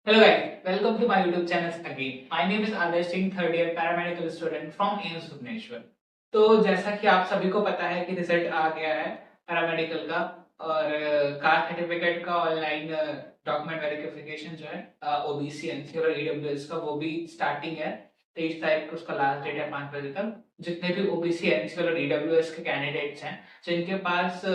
Hello guys, welcome to my YouTube channel again. My name is Adarsh Singh, third year paramedical student from AIIMS Bhubaneswar. तो जैसा कि आप सभी को पता है कि रिजल्ट आ गया है पैरामेडिकल का और कास्ट सर्टिफिकेट का ऑनलाइन डॉक्यूमेंट वेरिफिकेशन जो है ओबीसी एनसी और ईडब्ल्यूएस का वो भी स्टार्टिंग है। 23 तारीख को उसका लास्ट डेट है 5 बजे तक। जितने भी ओबीसी एनसी और ईडब्ल्यूएस के कैंडिडेट्स हैं जिनके पास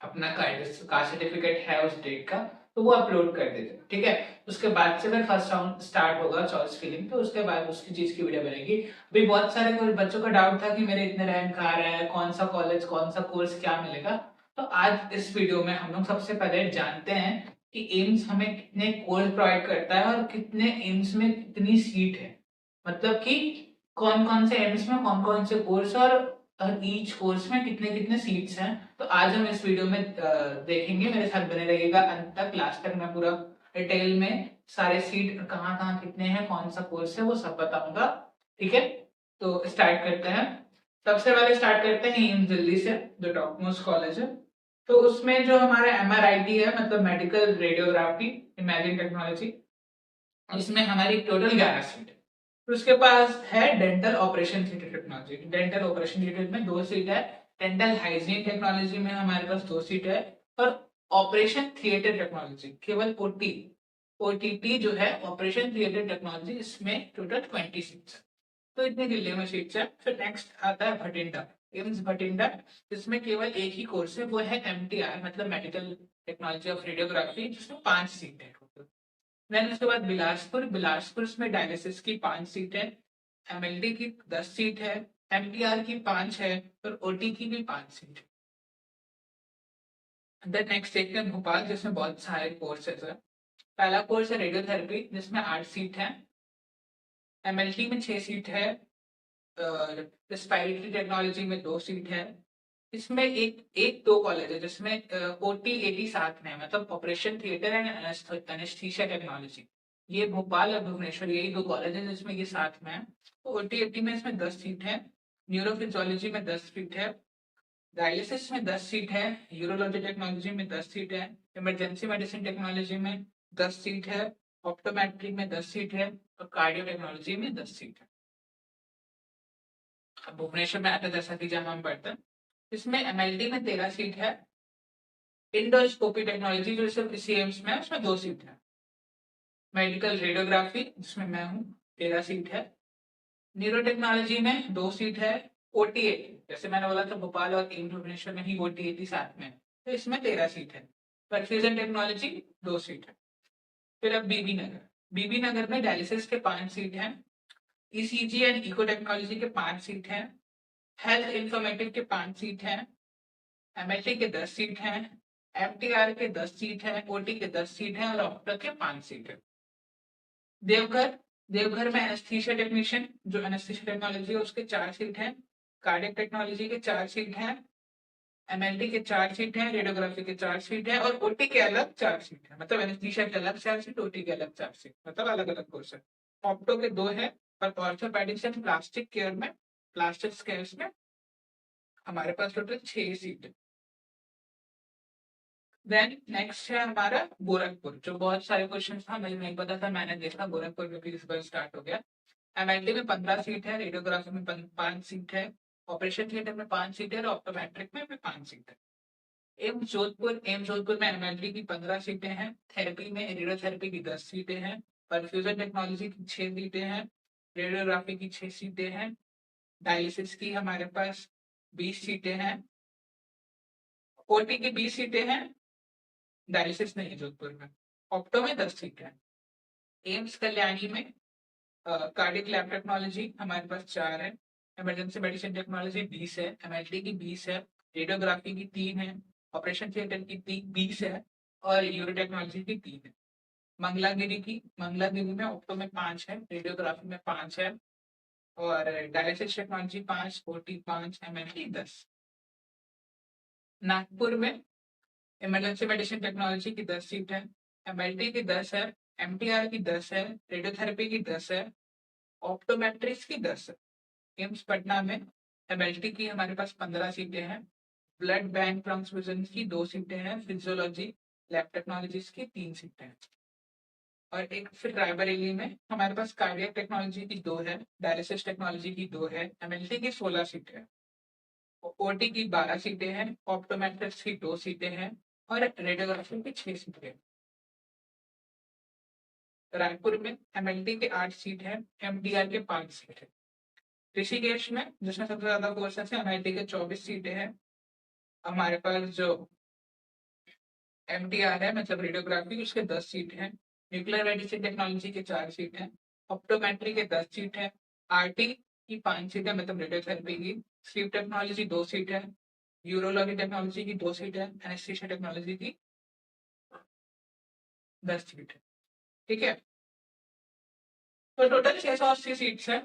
अपना कास्ट सर्टिफिकेट है उस डेट का, तो वो अपलोड कर देते। ठीक है, उसके बाद से फिर फर्स्ट राउंड स्टार्ट होगा चॉइस फिलिंग, तो उसके बाद उसकी चीज की वीडियो बनेगी। अभी बहुत सारे कुछ बच्चों का डाउट था कि मेरे इतने रैंक आ रहा है, कौन सा कॉलेज, कौन सा कोर्स, क्या मिलेगा। तो आज इस वीडियो में हम लोग सबसे पहले जानते हैं कि एम्स हमें कितने कोर्स प्रोवाइड करता है और कितने एम्स में कितनी सीट है। मतलब कि कौन कौन से एम्स में कौन कौन से कोर्स और ईच कोर्स में कितने कितने सीट्स हैं। तो आज हम इस वीडियो में देखेंगे। मेरे साथ बने रहिएगा अंत तक, लास्ट तक मैं पूरा डिटेल में सारे सीट कहाँ कहाँ कितने हैं, कौन सा कोर्स है, वो सब बताऊंगा। ठीक है, तो स्टार्ट करते हैं। सबसे पहले स्टार्ट करते हैं एम्स दिल्ली से, जो टॉप मोस्ट कॉलेज है। तो उसमें जो हमारा MRIT है, मतलब मेडिकल रेडियोग्राफी इमेजिंग टेक्नोलॉजी, इसमें हमारी टोटल 11 सीट है। फिर उसके पास है dental operation theatre technology. Dental operation theatre में 2 सीट है। डेंटल हाइजीन टेक्नोलॉजी में हमारे पास 2 सीट है। और ऑपरेशन थिएटर टेक्नोलॉजी केवल ओटीटी जो है ऑपरेशन थिएटर टेक्नोलॉजी, इसमें टोटल 20 सीट्स है। तो इतने दिल्ली में सीट्स है। फिर नेक्स्ट आता है भटिंडा, एम्स भटिंडा। इसमें केवल एक ही कोर्स है, वो है MTR, मतलब मेडिकल टेक्नोलॉजी ऑफ रेडियोग्राफी, जिसमें 5 सीट है टोटल। देन उसके बाद बिलासपुर में डायलिसिस की 5 सीट है। MLD की 10 सीट है। MTR की 5 है और OT की भी 5 सीट है। देन नेक्स्ट देखते हैं भोपाल, जिसमें बहुत सारे कोर्सेज है। पहला कोर्स है रेडियोथेरेपी, जिसमें 8 सीट है। MLT में 6 सीट है। रेस्पिरेटरी टेक्नोलॉजी में 2 सीट है। इसमें एक एक दो कॉलेज है जिसमें OT-AT साथ में है, मतलब operation theatre and anaesthesia technology. ये भोपाल और भुवनेश्वर, यही 2 कॉलेज है जिसमें ये साथ में है। तो OT-AT में इसमें 10 सीट है। न्यूरोफिजियोलॉजी में 10 सीट है। डायलिसिस में 10 सीट है। यूरोलॉजी टेक्नोलॉजी में 10 सीट है। इमरजेंसी मेडिसिन टेक्नोलॉजी में 10 सीट है। ऑप्टोमेट्री में 10 सीट है और कार्डियो टेक्नोलॉजी में 10 सीट है। अब भुवनेश्वर में आता है, जैसा कि जहां हम पढ़ते हैं, इसमें MLD में 13 सीट है। इंडोस्कोपी टेक्नोलॉजी जो सिर्फ इसी एम्स में है, उसमें 2 सीट है। मेडिकल रेडियोग्राफी, जिसमें मैं हूँ, 13 सीट है। न्यूरो टेक्नोलॉजी में 2 सीट है। OT-AT, जैसे मैंने बोला था भोपाल और एम्स भुवनेश्वर में ही OT-AT साथ में है, तो इसमें 13 सीट है। परफ्यूजन टेक्नोलॉजी 2 सीट है। फिर अब बीबी नगर में डायलिसिस के 5 सीट हैं। ECG एंड इको टेक्नोलॉजी के 5 सीट हैं। हेल्थ इंफॉर्मेटिव के 5 सीट हैं। MLT के 10 सीट हैं। MTR के 10 सीट हैं। OT के 10 सीट हैं और ऑप्टर के 5 सीट है। देवघर देवघर में एनेस्थीसिया टेक्नीशियन, जो एनेस्थीसिया टेक्नोलॉजी है, उसके 4 सीट हैं। कार्डियक टेक्नोलॉजी के 4 सीट हैं। MLT के 4 सीट हैं। रेडियोग्राफी के 4 सीट है और OT के अलग 4 सीट है, मतलब एनेस्थीसिया के अलग 4 सीट, OT के अलग 4 सीट, मतलब अलग अलग कोर्स है। ऑप्टो के 2 है। और ऑर्थोपेडिक्स एंड प्लास्टिक केयर में, प्लास्टिक केयर में हमारे पास टोटल 6 सीट है। देन नेक्स्ट है हमारा गोरखपुर, जो बहुत सारे क्वेश्चन था, मुझे नहीं पता था, मैंने देखा गोरखपुर में भी इस बार स्टार्ट हो गया। MLT में 15 सीट है। रेडियोग्राफी में 5 सीट है। ऑपरेशन थिएटर में 5 सीट है और ऑप्टोमेट्रिक में भी 5 सीट है। एम्स जोधपुर में MLT की 15 सीटें हैं। थेरेपी में रेडियोथेरेपी की 10 सीटें हैं। परफ्यूजन टेक्नोलॉजी की 6 सीटें हैं। रेडियोग्राफी की 6 सीटें हैं। डायलिसिस की हमारे पास 20 सीटें हैं। OT की 20 सीटें हैं। डायलिसिस नहीं है जोधपुर में। ऑप्टो में 10 सीटें हैं। एम्स कल्याणी में कार्डियक लैब टेक्नोलॉजी हमारे पास 4 है। इमरजेंसी मेडिसिन टेक्नोलॉजी 20 है। MLT की 20 है। रेडियोग्राफी की 3 है। ऑपरेशन थिएटर की 20 है और यूरो टेक्नोलॉजी की 3 है। मंगलागिरी में ऑप्टो में 5 है। रेडियोग्राफी में 5 है और dialysis technology 5, OT 5, MLT 10। Nagpur में इमरजेंसी मेडिसिन टेक्नोलॉजी की 10 सीट है। MLT की 10 है। MTR की 10 है। रेडियोथेरेपी की 10 है। ऑप्टोमेट्रिक्स की 10 है। एम्स पटना में MLT की हमारे पास 15 सीटें हैं। ब्लड बैंक ट्रांसफ्यूजन की 2 सीटें हैं। फिजियोलॉजी लैब टेक्नोलॉजीज की 3 सीटें हैं। और एक फिर रायबरेली में हमारे पास कार्डियक टेक्नोलॉजी की 2 है, डायलिसिस टेक्नोलॉजी की 2 है, एमएलटी की 16 सीटें हैं, ओटी की 12 सीटें हैं, ऑप्टोमेट्रिक्स की 2 सीटें हैं और रेडियोग्राफी की 6 सीटें हैं। रायपुर में एमएलटी के 8 सीट है, एमडीआर के 5 सीट है। ऋषिकेश में जिसमें सबसे ज्यादा कोर्सेस है, एमआईटी के 24 सीटें हैं। हमारे पास जो एमटीआर है मतलब रेडियोग्राफी, उसके 10 सीट हैं। न्यूक्लियर मेडिसिन टेक्नोलॉजी के 4 सीट हैं। ऑप्टोमेट्री के 10 सीट हैं। आरटी की 5 सीट है मतलब रेडियोथेरेपी की। स्लीप टेक्नोलॉजी 2 सीट है। यूरोलॉजी टेक्नोलॉजी की 2 सीट है। एनेस्थीसिया टेक्नोलॉजी की 10 सीट है। ठीक है, तो टोटल 680 सीट्स है।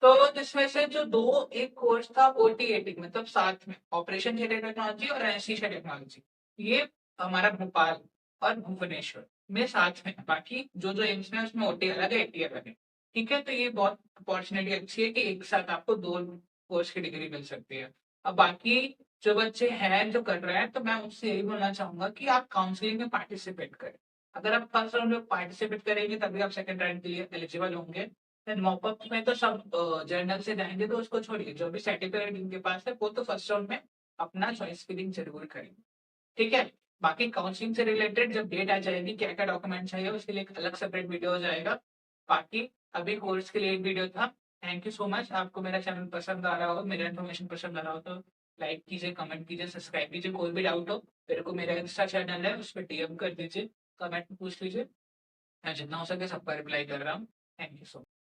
तो जिसमें से जो दो एक कोर्स था ओटीएटी मतलब साथ में ऑपरेशन थिएटर टेक्नोलॉजी और एनेस्थीसिया टेक्नोलॉजी, ये हमारा भोपाल और भुवनेश्वर में साथ में है। बाकी जो जो एम्स में उसमें ओटी अलग है, एटी अलग है। ठीक है, तो ये बहुत अपॉर्चुनिटी अच्छी है कि एक साथ आपको 2 कोर्स की डिग्री मिल सकती है। अब बाकी जो बच्चे हैं जो कर रहे हैं, तो मैं उनसे यही बोलना चाहूंगा कि आप काउंसलिंग में पार्टिसिपेट करें। अगर आप फर्स्ट राउंड में पार्टिसिपेट करेंगे तभी आप सेकंड राउंड के लिए एलिजिबल होंगे। मॉपअप में तो सब जर्नल से जाएंगे, तो उसको छोड़िए, जो भी सर्टिफिकेट इनके पास है वो तो फर्स्ट राउंड में अपना चॉइस फिलिंग जरूर करेंगे। ठीक है, बाकी काउंसलिंग से रिलेटेड जब डेट आ जाएगी क्या क्या डॉक्यूमेंट चाहिए उसके लिए एक अलग सेपरेट वीडियो हो जाएगा। बाकी अभी कोर्स के लिए एक वीडियो था। Thank you so much. आपको मेरा चैनल पसंद आ रहा हो, मेरा इन्फॉर्मेशन पसंद आ रहा हो तो लाइक कीजिए, कमेंट कीजिए, सब्सक्राइब कीजिए। कोई भी डाउट हो मेरे को मेरा इंस्टा चैनल है उस पर डीएम कर दीजिए, कमेंट में पूछ लीजिए। मैं जितना हो सके सबका रिप्लाई कर रहा हूँ। Thank you so much.